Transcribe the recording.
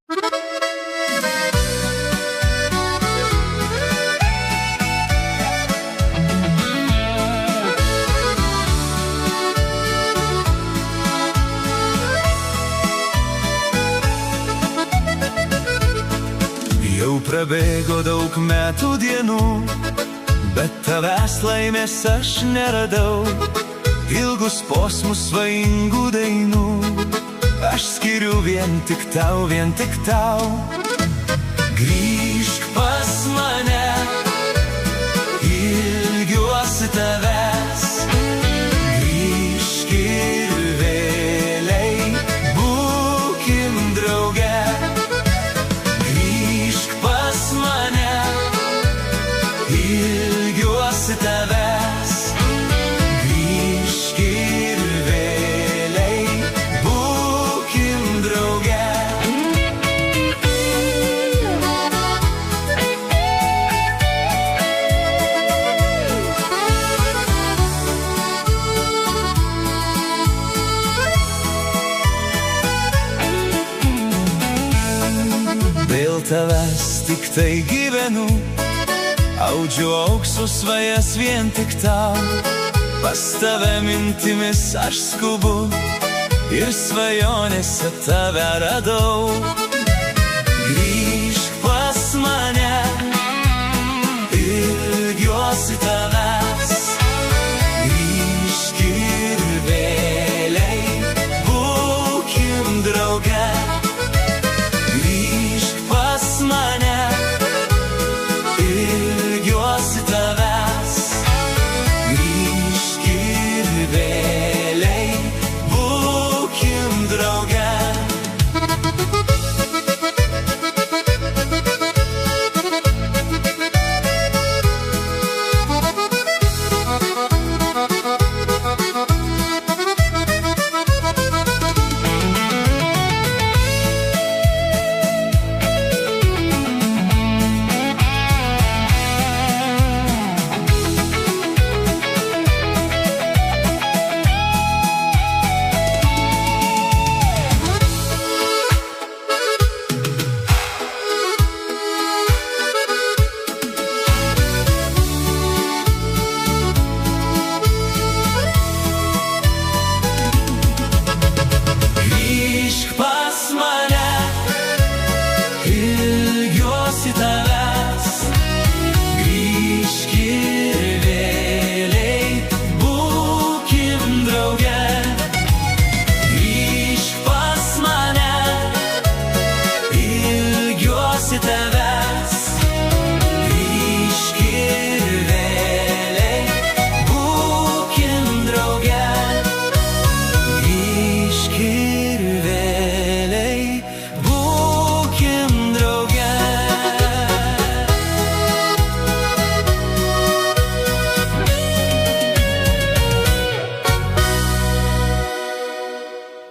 Jau prabėgo daug metų dienų, bet tavęs laimės aš neradau. Ilgus posmus svajingų dainų aš skiriu vien tik tau, vien tik tau. Grįžk pas mane, ilgiuosi tavęs. Grįžk ir vėliai, būkim drauge. Grįžk pas mane, ilgiuosi tavęs. Grįžk ir vėliai, būkim drauge. Dėl tavęs tik tai gyvenu, audžiu aukso svajas vien tik tau. Pas tave mintimis aš skubu ir svajonėse tave radau.